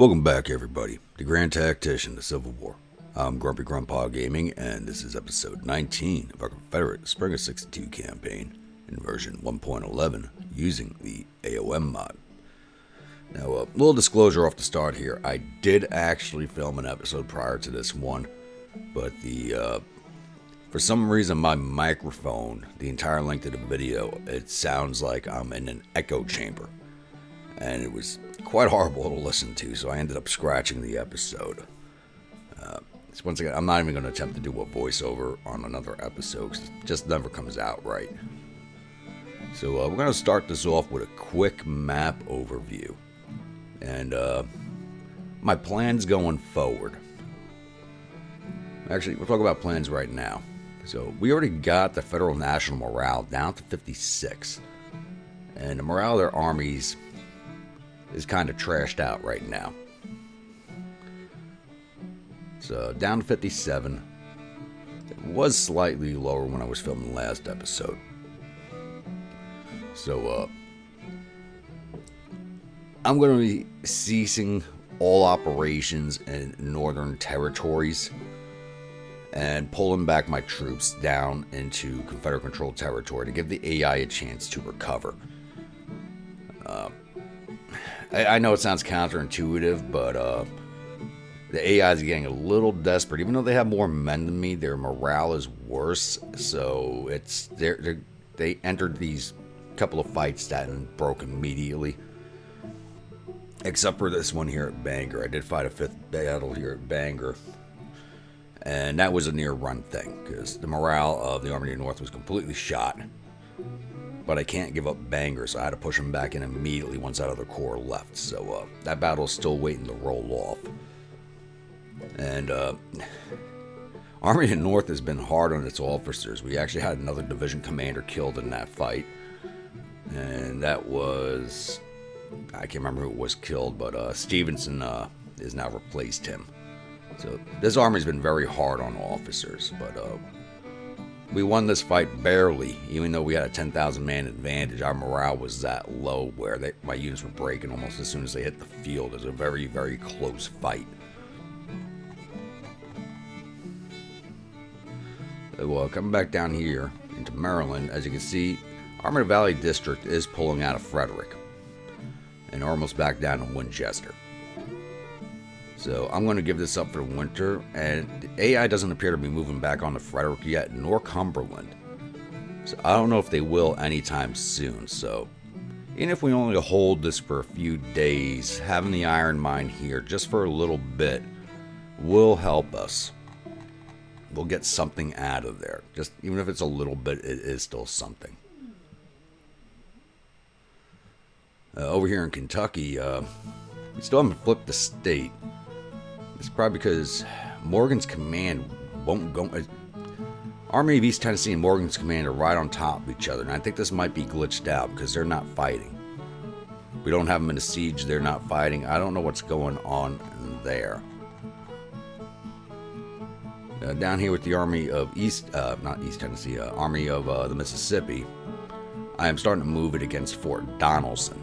Welcome back, everybody, to Grand Tactician, the Civil War. I'm Grumpy Grandpa Gaming, and this is episode 19 of our Confederate Spring of 62 campaign in version 1.11 using the A.O.M Mod. Now, a little disclosure off the start here. I did actually film an episode prior to this one, but for some reason my microphone, the entire length of the video, it sounds like I'm in an echo chamber. And it was quite horrible to listen to, so I ended up scratching the episode. So once again, I'm not even going to attempt to do a voiceover on another episode, because it just never comes out right. So we're going to start this off with a quick map overview. And my plans going forward. Actually, we'll talk about plans right now. So we already got the Federal National morale down to 56. And the morale of their armies is kind of trashed out right now. So down to 57. It was slightly lower when I was filming the last episode. So I'm going to be ceasing all operations in northern territories and pulling back my troops down into Confederate controlled territory to give the AI a chance to recover. I know it sounds counterintuitive, but the AI is getting a little desperate. Even though they have more men than me, their morale is worse. So they entered these couple of fights that broke immediately. Except for this one here at Bangor. I did fight a 5th battle here at Bangor. And that was a near run thing, because the morale of the Army of the North was completely shot. But I can't give up Bangor, so I had to push them back in immediately once that other corps left. So that battle's still waiting to roll off. And Army of the North has been hard on its officers. We actually had another division commander killed in that fight. And that was, I can't remember who was killed, but Stevenson has now replaced him. So this army's been very hard on officers, but we won this fight barely. Even though we had a 10,000 man advantage, our morale was that low where my units were breaking almost as soon as they hit the field. It was a very, very close fight. So coming back down here into Maryland, as you can see, Army of the Valley District is pulling out of Frederick and almost back down to Winchester. So I'm going to give this up for the winter, and the AI doesn't appear to be moving back onto Frederick yet, nor Cumberland. So I don't know if they will anytime soon. So even if we only hold this for a few days, having the iron mine here just for a little bit will help us. We'll get something out of there. Just even if it's a little bit, it is still something. Over here in Kentucky, we still haven't flipped the state. It's probably because Morgan's command won't go. Army of East Tennessee and Morgan's command are right on top of each other, and I think this might be glitched out because they're not fighting. We don't have them in a siege, they're not fighting. I don't know what's going on there. Down here with the Army of not East Tennessee, Army of the Mississippi, I am starting to move it against Fort Donelson.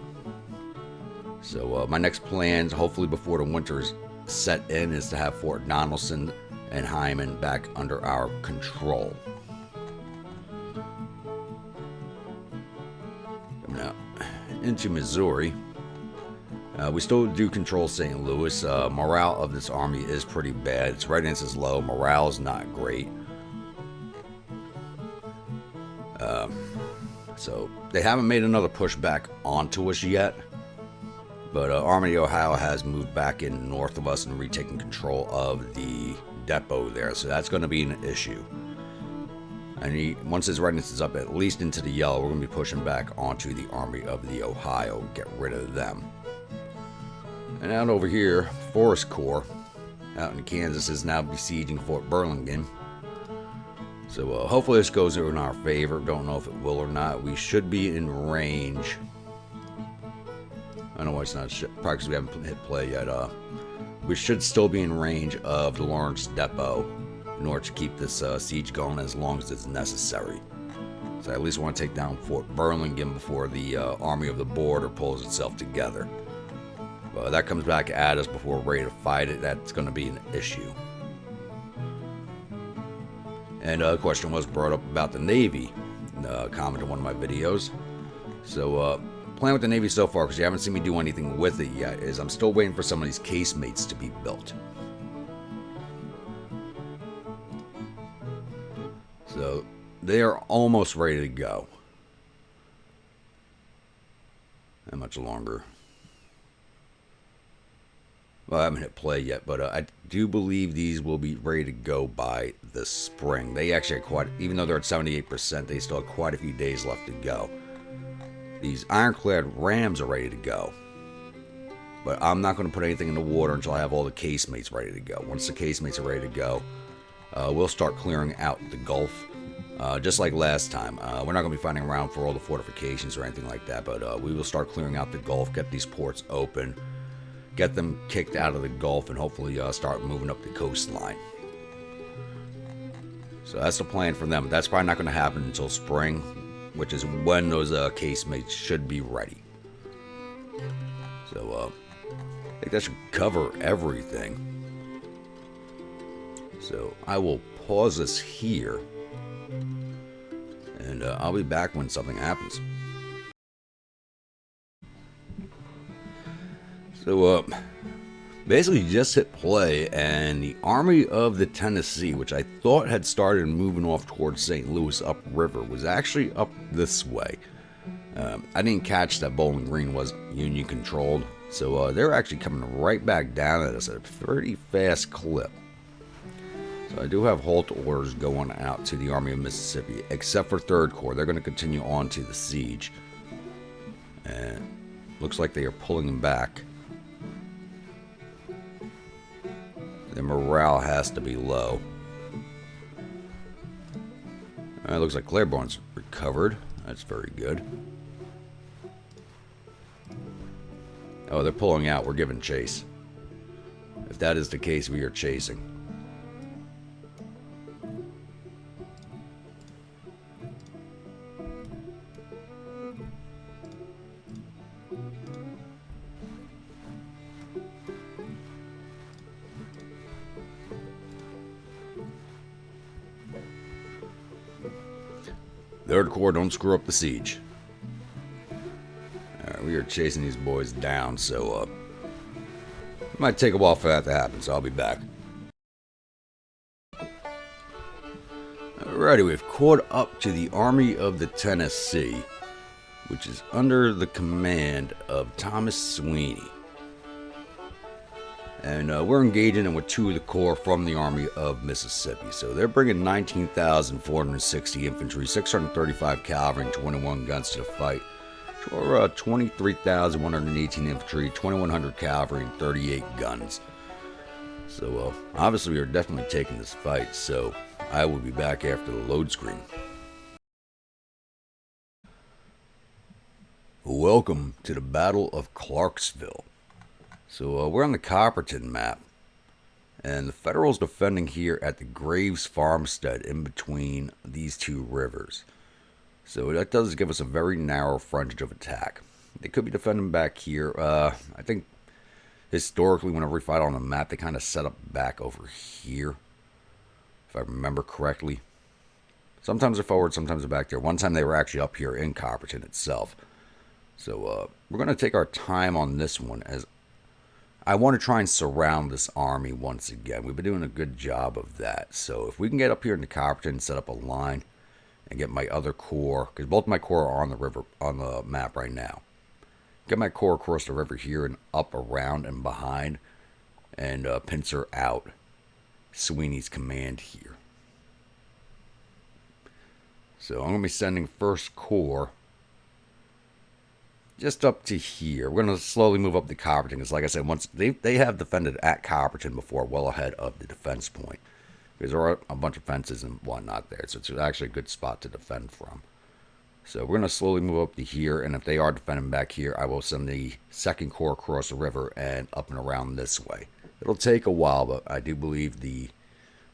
So my next plans, hopefully before the winter's set in, is to have Fort Donelson and Hyman back under our control. Coming out into Missouri, we still do control St. Louis. Morale of this army is pretty bad. Its readiness is low. Morale is not great. So they haven't made another push back onto us yet. But Army of Ohio has moved back in north of us and retaken control of the depot there. So that's going to be an issue. And once his readiness is up at least into the yellow, we're going to be pushing back onto the Army of the Ohio. Get rid of them. And out over here, Forest Corps out in Kansas is now besieging Fort Burlingame. So hopefully this goes in our favor. Don't know if it will or not. We should be in range. I know why it's not probably because we haven't hit play yet. We should still be in range of the Lawrence Depot in order to keep this siege going as long as it's necessary. So I at least want to take down Fort Burlingame before the Army of the Border pulls itself together. That comes back at us before we're ready to fight it. That's going to be an issue. And a question was brought up about the Navy. Comment on one of my videos. So, plan with the Navy so far, because you haven't seen me do anything with it yet, is I'm still waiting for some of these casemates to be built. So, they are almost ready to go. How much longer? Well, I haven't hit play yet, but I do believe these will be ready to go by the spring. They actually have even though they're at 78%, they still have quite a few days left to go. These ironclad rams are ready to go. But I'm not going to put anything in the water until I have all the casemates ready to go. Once the casemates are ready to go, we'll start clearing out the Gulf. Just like last time. We're not going to be fighting around for all the fortifications or anything like that, but we will start clearing out the Gulf, get these ports open, get them kicked out of the Gulf, and hopefully start moving up the coastline. So that's the plan for them. That's probably not going to happen until spring, which is when those casemates should be ready. So I think that should cover everything. So I will pause this here, and I'll be back when something happens. So, basically just hit play, and the Army of the Tennessee, which I thought had started moving off towards St. Louis upriver, was actually up this way. I didn't catch that Bowling Green was Union controlled, so they're actually coming right back down at us at a pretty fast clip. So I do have halt orders going out to the Army of Mississippi, except for 3rd Corps. They're going to continue on to the siege, and looks like they are pulling them back. The morale has to be low. It looks like Claiborne's recovered. That's very good. Oh, they're pulling out. We're giving chase. If that is the case, we are chasing. Third Corps, don't screw up the siege. Alright, we are chasing these boys down, so it might take a while for that to happen, so I'll be back. Alrighty, we've caught up to the Army of the Tennessee, which is under the command of Thomas Sweeney. And we're engaging in with 2 of the corps from the Army of Mississippi. So they're bringing 19,460 infantry, 635 cavalry, and 21 guns to the fight. Or 23,118 infantry, 2,100 cavalry, and 38 guns. So obviously we are definitely taking this fight. So I will be back after the load screen. Welcome to the Battle of Clarksville. So we're on the Copperton map, and the Federals defending here at the Graves Farmstead in between these 2 rivers. So that does give us a very narrow frontage of attack. They could be defending back here. I think historically whenever we fight on the map, they kind of set up back over here, if I remember correctly. Sometimes they're forward, sometimes they're back there. One time they were actually up here in Copperton itself. So we're going to take our time on this one, as I want to try and surround this army once again. We've been doing a good job of that. So if we can get up here into Copperton and set up a line and get my other corps, because both my corps are on the river, on the map right now. Get my corps across the river here and up, around, and behind, and pincer out Sweeney's command here. So I'm going to be sending 1st Corps just up to here. We're going to slowly move up to Copperton, because like I said, once they have defended at Copperton before, well ahead of the defense point, because there are a bunch of fences and whatnot there, so it's actually a good spot to defend from. So we're going to slowly move up to here, and if they are defending back here, I will send the 2nd Corps across the river and up and around this way. It'll take a while, but I do believe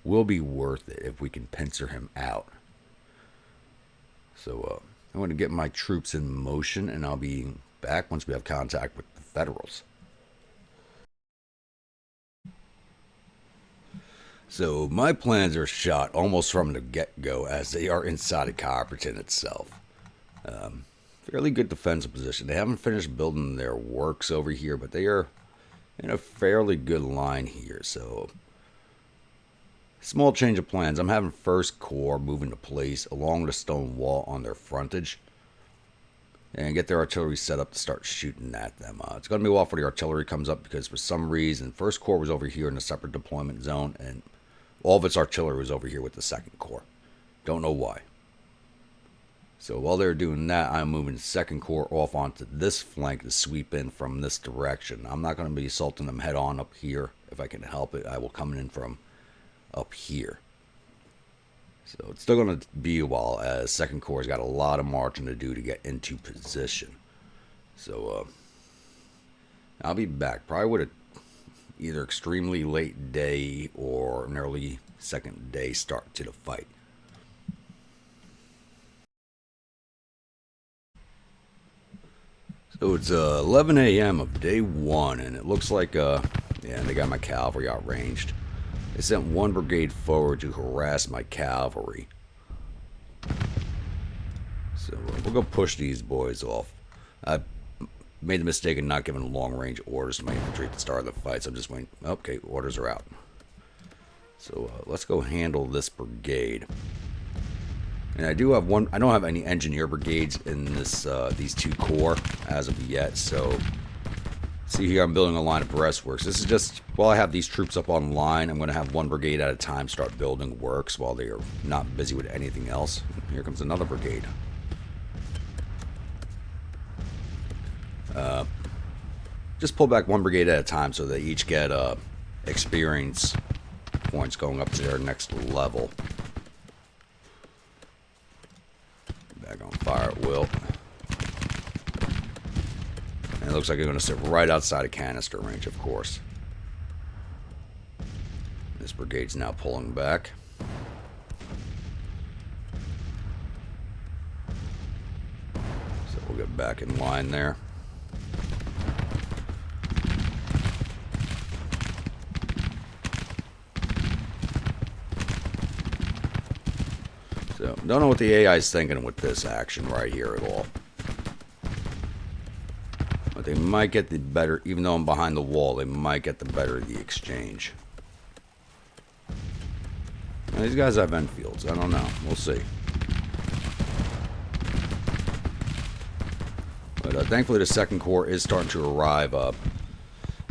will be worth it if we can pincer him out. So I'm going to get my troops in motion, and I'll be back once we have contact with the Federals. So my plans are shot almost from the get-go as they are inside of Copperton itself. Fairly good defensive position. They haven't finished building their works over here, but they are in a fairly good line here. So small change of plans. I'm having 1st Corps move into place along the stone wall on their frontage and get their artillery set up to start shooting at them. It's going to be a while before the artillery comes up because for some reason 1st Corps was over here in a separate deployment zone and all of its artillery was over here with the 2nd Corps. Don't know why. So while they're doing that, I'm moving the 2nd Corps off onto this flank to sweep in from this direction. I'm not going to be assaulting them head on up here. If I can help it, I will come in from up here. So it's still going to be a while as 2nd Corps has got a lot of marching to do to get into position. So I'll be back probably with either extremely late day or an early 2nd day start to the fight. So it's 11 a.m. of day 1, and it looks like, yeah, they got my cavalry outranged. They sent 1 brigade forward to harass my cavalry. So we'll go push these boys off. I made the mistake of not giving long-range orders to my infantry at the start of the fight, so I'm just waiting. Okay, orders are out. So let's go handle this brigade. And I do have one. I don't have any engineer brigades in this these 2 corps as of yet. So see here, I'm building a line of breastworks. This is just while I have these troops up on line, I'm going to have 1 brigade at a time start building works while they are not busy with anything else. Here comes another brigade. Just pull back 1 brigade at a time so they each get experience points going up to their next level. Back on fire at will. And it looks like they're going to sit right outside of canister range, of course. This brigade's now pulling back. So we'll get back in line there. So, don't know what the AI is thinking with this action right here at all. But they might get the better, even though I'm behind the wall, they might get the better of the exchange. Now, these guys have Enfields. I don't know. We'll see. But thankfully the 2nd Corps is starting to arrive.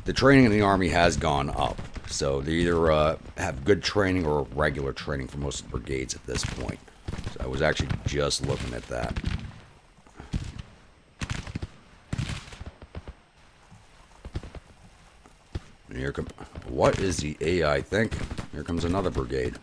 The training in the Army has gone up. So they either have good training or regular training for most of the brigades at this point. So I was actually just looking at that. And here come. What is the AI thinking? Here comes another brigade.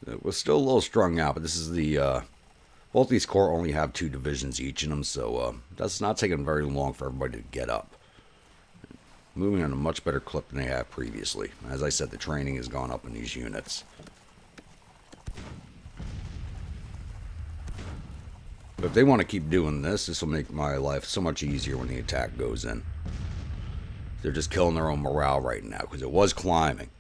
It was still a little strung out, but this is the both these corps only have 2 divisions each in them, so that's not taking very long for everybody to get up. Moving on a much better clip than they have previously. As I said, the training has gone up in these units. But if they want to keep doing this, this will make my life so much easier when the attack goes in. They're just killing their own morale right now because it was climbing.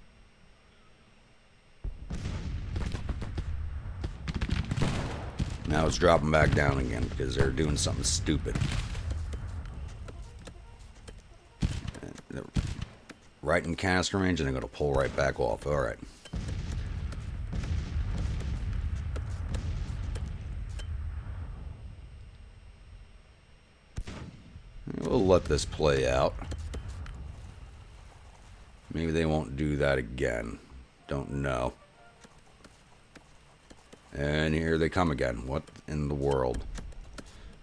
Now it's dropping back down again because they're doing something stupid. And they're right in canister range and they're going to pull right back off. Alright. We'll let this play out. Maybe they won't do that again. Don't know. And here they come again. What in the world?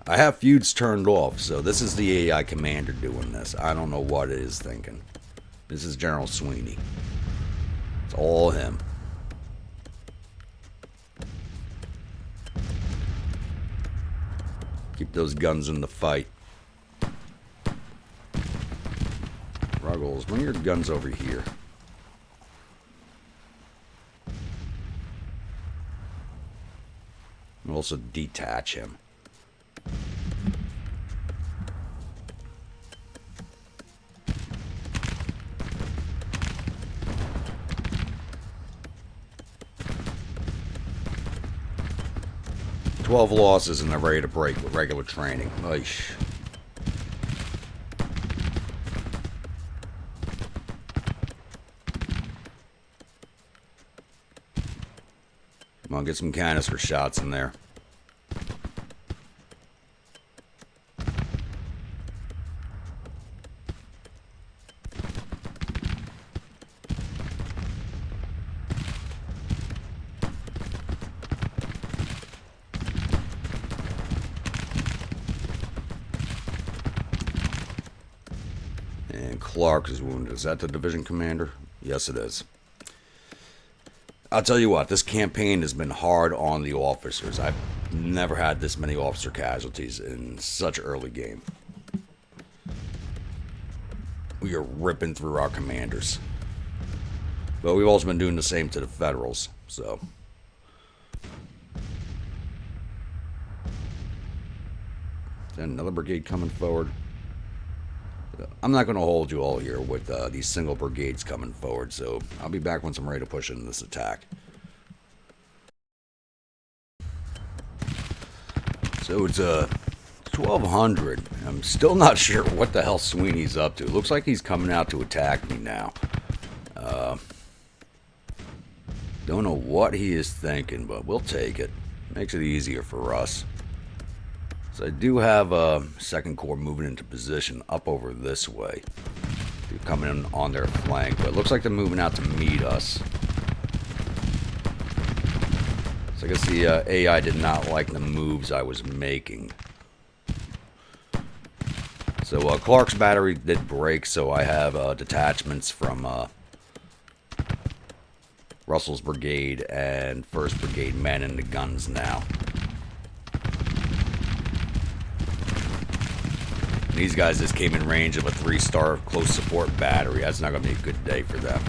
I have feuds turned off, so this is the AI commander doing this. I don't know what it is thinking. This is General Sweeney. It's all him. Keep those guns in the fight. Ruggles, bring your guns over here. We'll also detach him. "12 losses and they're ready to break with regular training." Oish. Come on, get some canister shots in there. And Clark is wounded. Is that the division commander? Yes, it is. I'll tell you what, this campaign has been hard on the officers. I've never had this many officer casualties in such early game. We are ripping through our commanders. But we've also been doing the same to the Federals, so. Then another brigade coming forward. I'm not going to hold you all here with these single brigades coming forward, so I'll be back once I'm ready to push into this attack. So it's 1200. I'm still not sure what the hell Sweeney's up to. It looks like he's coming out to attack me now. Don't know what he is thinking, but we'll take it. Makes it easier for us. So I do have Second Corps moving into position up over this way. They're coming in on their flank, but it looks like they're moving out to meet us. So I guess the AI did not like the moves I was making. So Clark's battery did break, so I have detachments from Russell's brigade and 1st Brigade men in the guns now. These guys just came in range of a 3-star close support battery. That's not going to be a good day for them.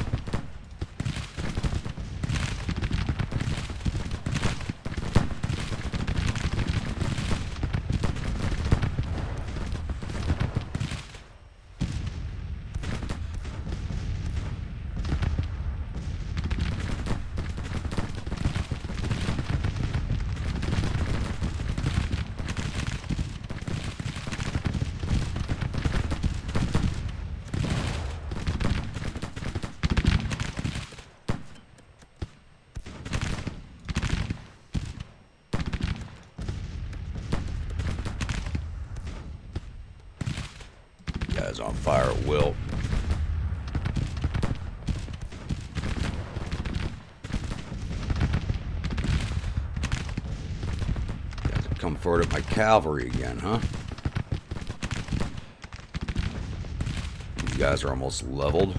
Guys on fire at will. Guys have come forward at my cavalry again, huh? These guys are almost leveled.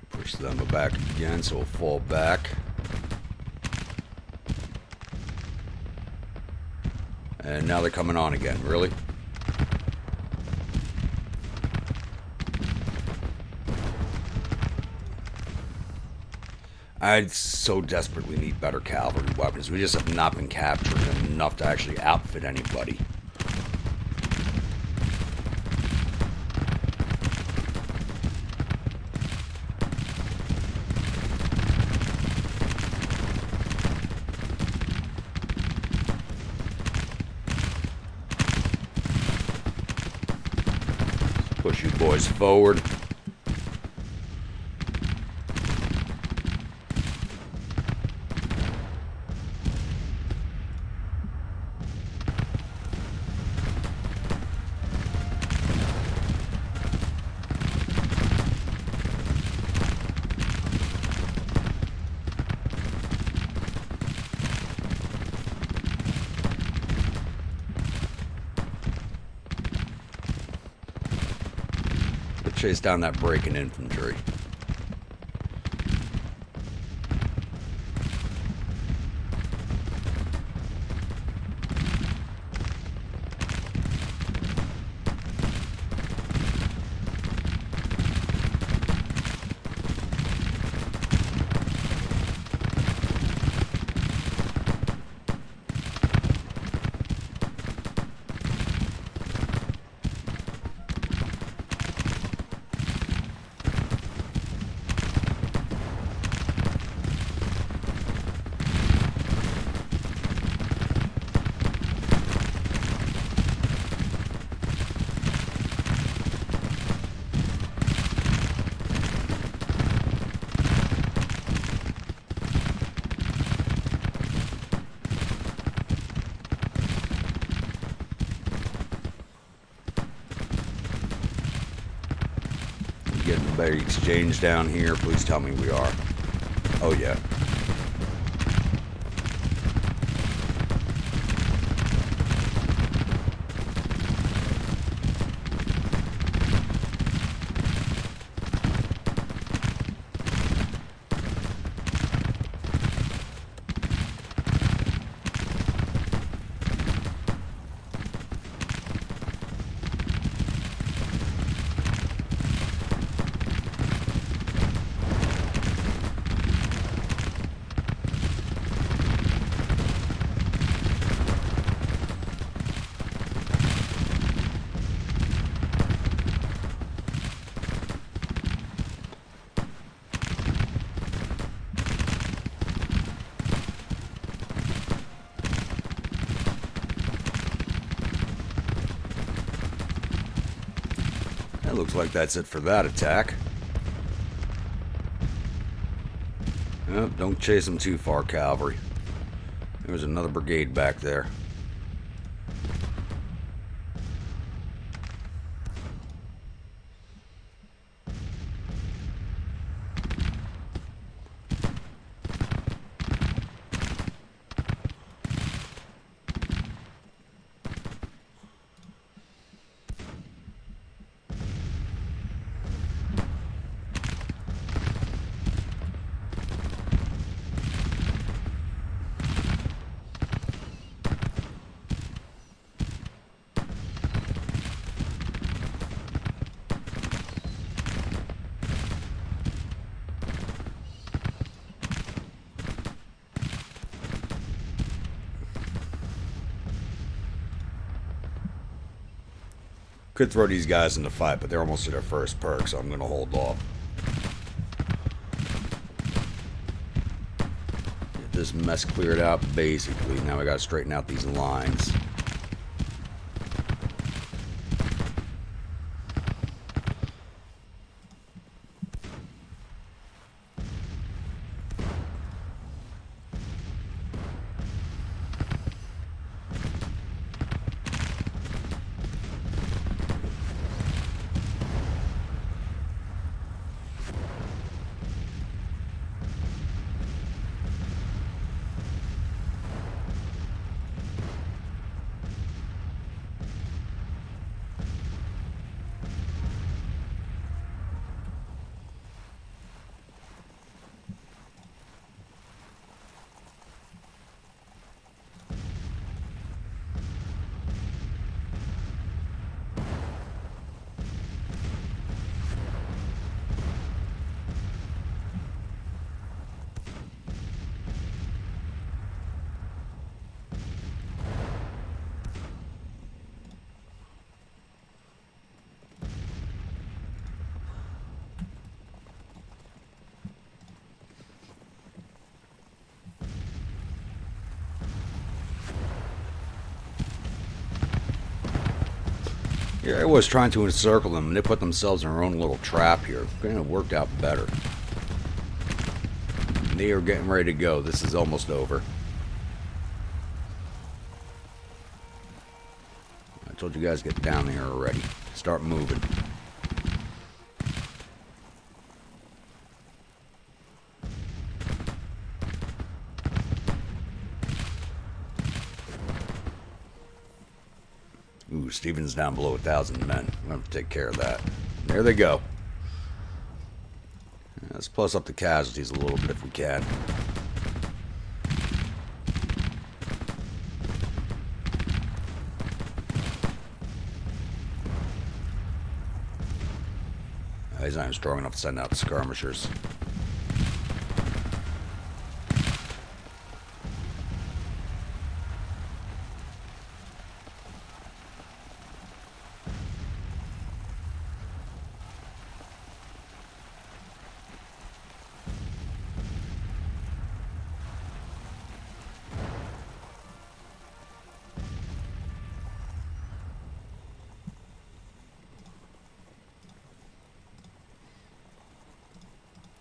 Push them back again, so we'll fall back. And now they're coming on again, really? I so desperately need better cavalry weapons. We just have not been capturing enough to actually outfit anybody. Push you boys forward. chase down that breaking infantry. Getting a better exchange down here. Please tell me we are. Oh, yeah. Looks like that's it for that attack. Oh, don't chase them too far, cavalry. There's another brigade back there. Could throw these guys in the fight, but they're almost at their first perk, so I'm going to hold off. Get this mess cleared out, basically. Now we got to straighten out these lines. Here I was trying to encircle them, and they put themselves in their own little trap here. Kind of worked out better. And they are getting ready to go. This is almost over. I told you guys to get down there already. Start moving. Ooh, Stevens down below 1,000 men. I'm going to have to take care of that. There they go. Let's plus up the casualties a little bit if we can. He's not even strong enough to send out the skirmishers.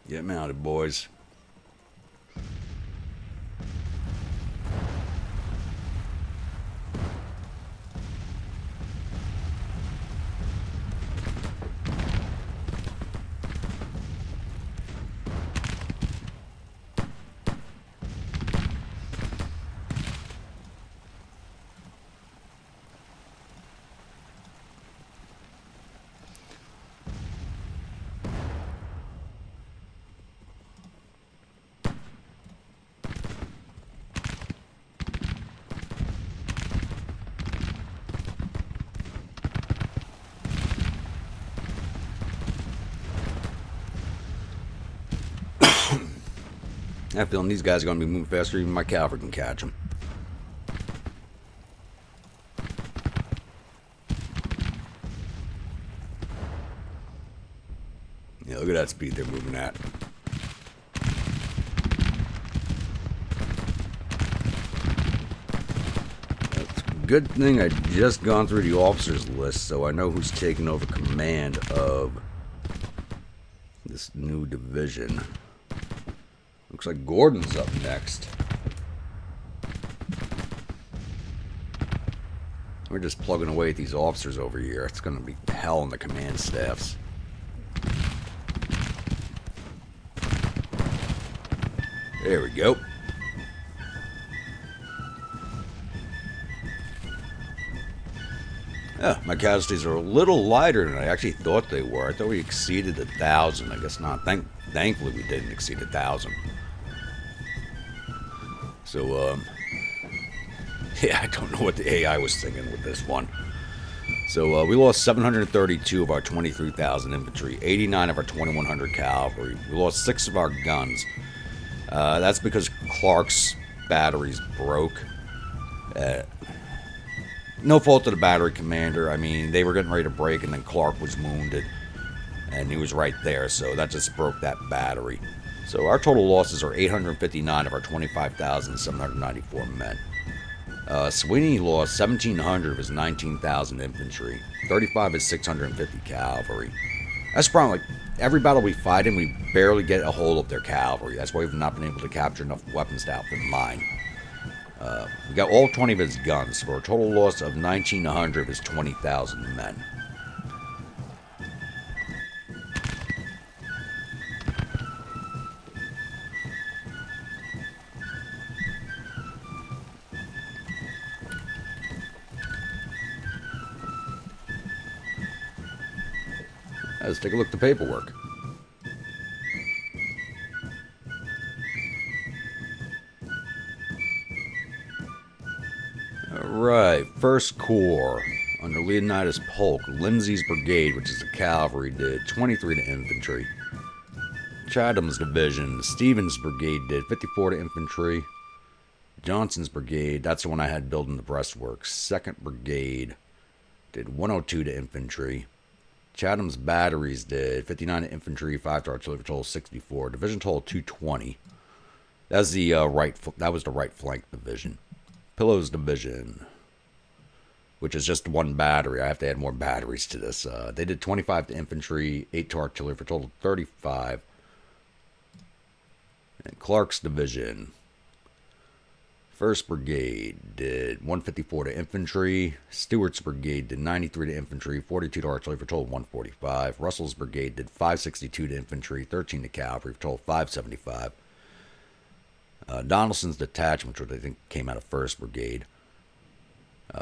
Get mounted, boys. I have a feeling these guys are going to be moving faster, even my cavalry can catch them. Yeah, look at that speed they're moving at. It's a good thing I just gone through the officers list, so I know who's taking over command of this new division. Looks like Gordon's up next. We're just plugging away at these officers over here. It's going to be hell in the command staffs. There we go. Yeah, my casualties are a little lighter than I actually thought they were. I thought we exceeded 1,000. I guess not. Thankfully, we didn't exceed 1,000. So, yeah, I don't know what the AI was thinking with this one. So, we lost 732 of our 23,000 infantry, 89 of our 2,100 cavalry. We lost 6 of our guns. That's because Clark's batteries broke. No fault of the battery commander. I mean, they were getting ready to break, and then Clark was wounded. And he was right there, so that just broke that battery. So our total losses are 859 of our 25,794 men. Sweeney lost 1,700 of his 19,000 infantry, 35 of his 650 cavalry. That's the problem. Like, every battle we fight in, we barely get a hold of their cavalry. That's why we've not been able to capture enough weapons to outfit mine. We got all 20 of his guns for a total loss of 1,900 of his 20,000 men. Let's take a look at the paperwork. Alright, 1st Corps, under Leonidas Polk, Lindsay's Brigade, which is the cavalry, did 23 to infantry. Chatham's Division, Stevens Brigade did 54 to infantry. Johnson's Brigade, that's the one I had building the breastworks. 2nd Brigade did 102 to infantry. Chatham's Batteries did 59 to infantry, 5 to artillery, total 64. Division total 220. That was the right flank division. Pillow's Division, which is just one battery. I have to add more batteries to this. They did 25 to infantry, 8 to artillery, for a total of 35. And Clark's Division, 1st Brigade did 154 to infantry. Stewart's Brigade did 93 to infantry, 42 to artillery, for a total of 145. Russell's Brigade did 562 to infantry, 13 to cavalry, for a total of 575. Donaldson's detachment, which I think came out of 1st Brigade,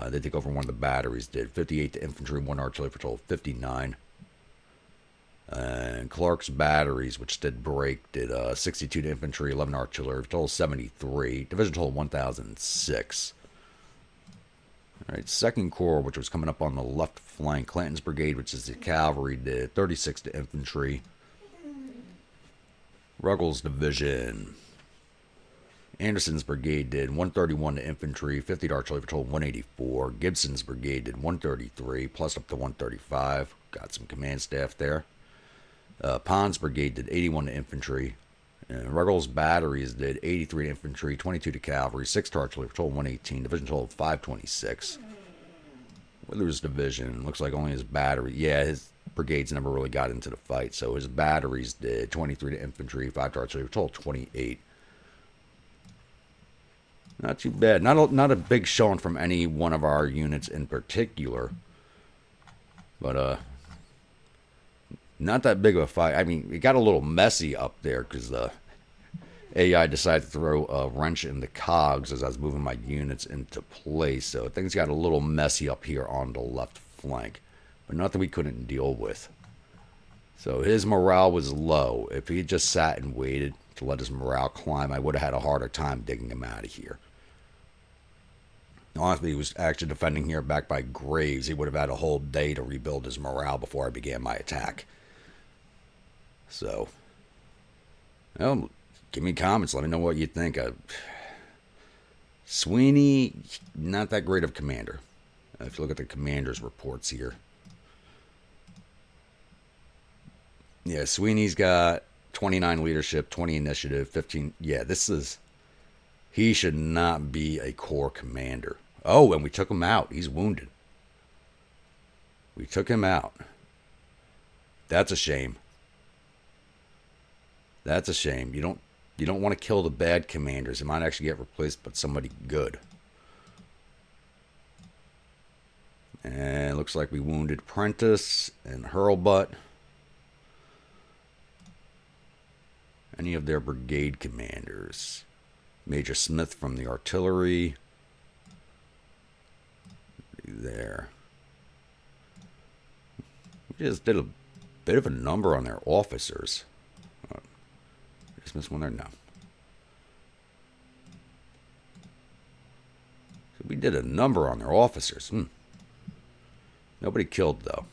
they took over one of the batteries, did 58 to infantry, 1 artillery, for a total of 59. And Clark's batteries, which did break, did 62 to infantry, 11 artillery, total 73. Division total 1,006. All right, Second Corps, which was coming up on the left flank. Clanton's brigade, which is the cavalry, did 36 to infantry. Ruggles division. Anderson's brigade did 131 to infantry, 50 to artillery, for total 184. Gibson's brigade did 133, plus up to 135. Got some command staff there. Pond's brigade did 81 to infantry. And Ruggles batteries did 83 to infantry, 22 to cavalry, 6 to artillery, for total 118. Division total 526. Withers division, looks like only his battery. Yeah, his brigades never really got into the fight, so his batteries did 23 to infantry, 5 to artillery, for total 28. Not too bad. Not a big showing from any one of our units in particular. But, not that big of a fight. I mean, it got a little messy up there because the AI decided to throw a wrench in the cogs as I was moving my units into place. So things got a little messy up here on the left flank. But nothing we couldn't deal with. So his morale was low. If he just sat and waited to let his morale climb, I would have had a harder time digging him out of here. Honestly, he was actually defending here back by Graves. He would have had a whole day to rebuild his morale before I began my attack. So, well, give me comments. Let me know what you think. Sweeney, not that great of a commander. If you look at the commander's reports here. Yeah, Sweeney's got 29 leadership, 20 initiative, 15. Yeah, he should not be a corps commander. Oh, and we took him out. He's wounded. We took him out. That's a shame. That's a shame. You don't want to kill the bad commanders. It might actually get replaced by somebody good. And it looks like we wounded Prentice and Hurlbutt. Any of their brigade commanders. Major Smith from the artillery. There. We just did a bit of a number on their officers. Just missed one there? No. So we did a number on their officers. Nobody killed, though.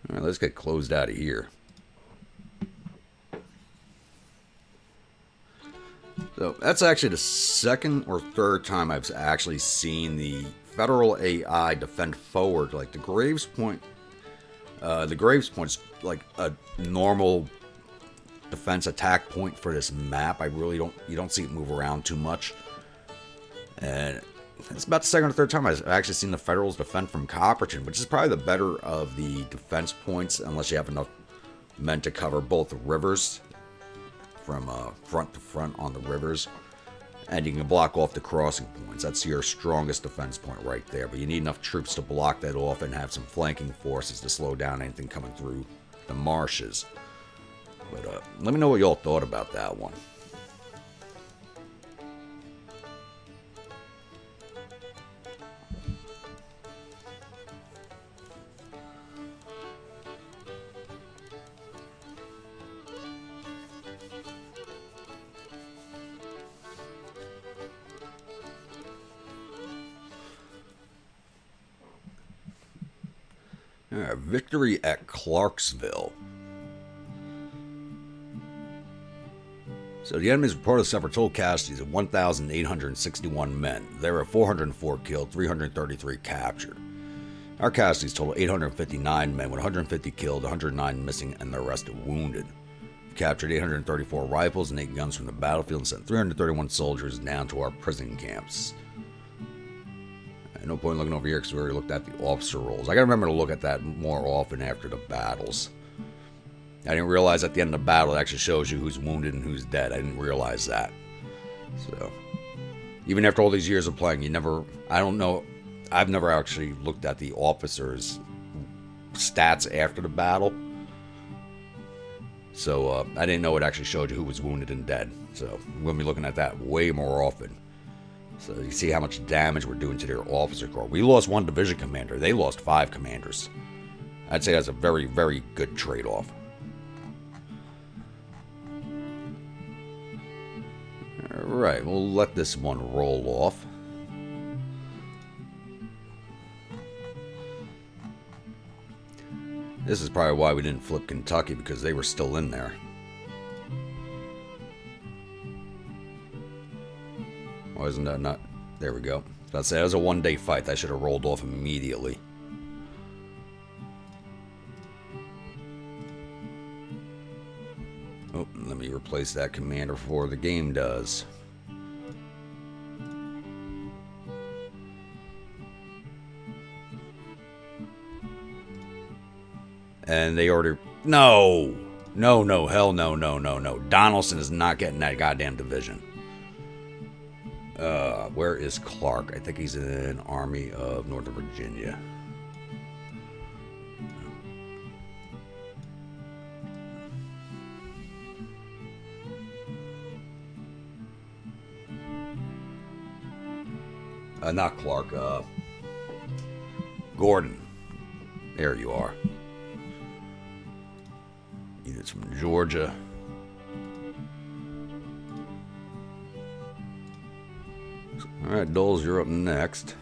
All right, let's get closed out of here. So that's actually the second or third time I've actually seen the Federal AI defend forward. Like the Graves Point is like a normal defense attack point for this map. You don't see it move around too much. And it's about the second or third time I've actually seen the Federals defend from Copperton, which is probably the better of the defense points, unless you have enough men to cover both rivers from front to front on the rivers. And you can block off the crossing points. That's your strongest defense point right there. But you need enough troops to block that off and have some flanking forces to slow down anything coming through the marshes. But let me know what y'all thought about that one. All right, victory at Clarksville. So the enemy's reported to suffer total casualties of 1,861 men. There were 404 killed, 333 captured. Our casualties total 859 men, with 150 killed, 109 missing, and the rest wounded. We captured 834 rifles and 8 guns from the battlefield and sent 331 soldiers down to our prison camps. No point in looking over here because we already looked at the officer rolls. I gotta remember to look at that more often after the battles. I didn't realize at the end of the battle it actually shows you who's wounded and who's dead. I didn't realize that. So, even after all these years of playing, I've never actually looked at the officers' stats after the battle. So, I didn't know it actually showed you who was wounded and dead. So, I'm going to be looking at that way more often. So you see how much damage we're doing to their officer corps. We lost 1 division commander. They lost 5 commanders. I'd say that's a very, very good trade-off. Alright, we'll let this one roll off. This is probably why we didn't flip Kentucky, because they were still in there. Why isn't that not... There we go. I'd say it was a 1-day fight. That should have rolled off immediately. Oh, let me replace that commander before the game does. And they order... No! No, no, hell no, no, no, no. Donaldson is not getting that goddamn division. Where is Clark? I think he's in Army of Northern Virginia. Not Clark, Gordon. There you are. Units from Georgia. Alright, Doles, you're up next.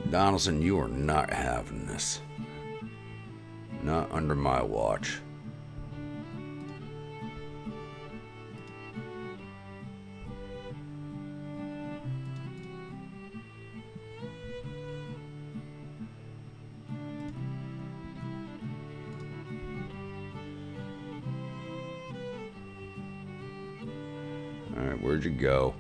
Donaldson, you are not having this. Not under my watch. Alright, where'd you go?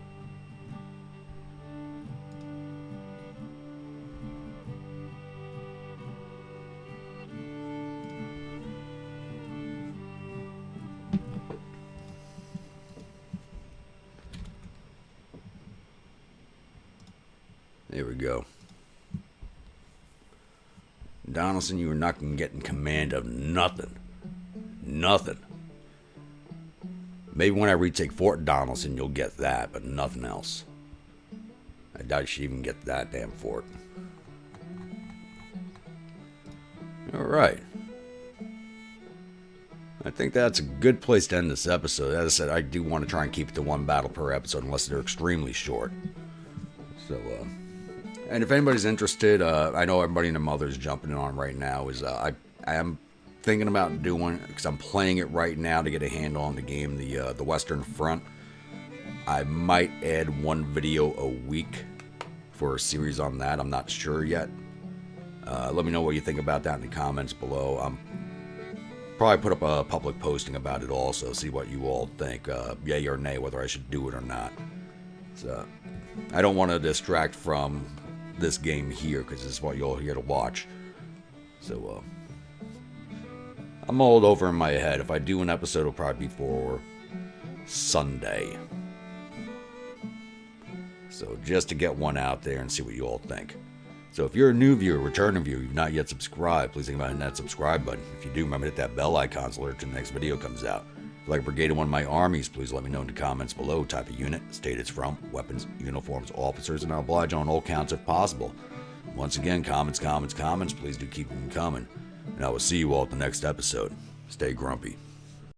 There we go. Donaldson, you are not going to get in command of nothing. Nothing. Maybe when I retake Fort Donaldson, you'll get that, but nothing else. I doubt you should even get that damn fort. Alright. I think that's a good place to end this episode. As I said, I do want to try and keep it to 1 battle per episode, unless they're extremely short. So, and if anybody's interested, I know everybody and their mother's jumping in on right now, is I am thinking about doing, because I'm playing it right now to get a handle on the game, the Western Front. I might add 1 video a week for a series on that. I'm not sure yet. Let me know what you think about that in the comments below. Probably put up a public posting about it also, see what you all think, yay or nay, whether I should do it or not. So, I don't want to distract from this game here, because this is what you're here to watch. So, I'm all over in my head. If I do an episode, it'll probably be for Sunday. So just to get one out there and see what you all think. So if you're a new viewer, returning viewer, you've not yet subscribed, please think about hitting that subscribe button. If you do, remember to hit that bell icon so alert when the next video comes out. If you'd like a brigade in one of my armies, please let me know in the comments below. Type of unit, state it's from, weapons, uniforms, officers, and I'll oblige on all counts if possible. Once again, comments, please do keep them coming. And I will see you all at the next episode. Stay grumpy.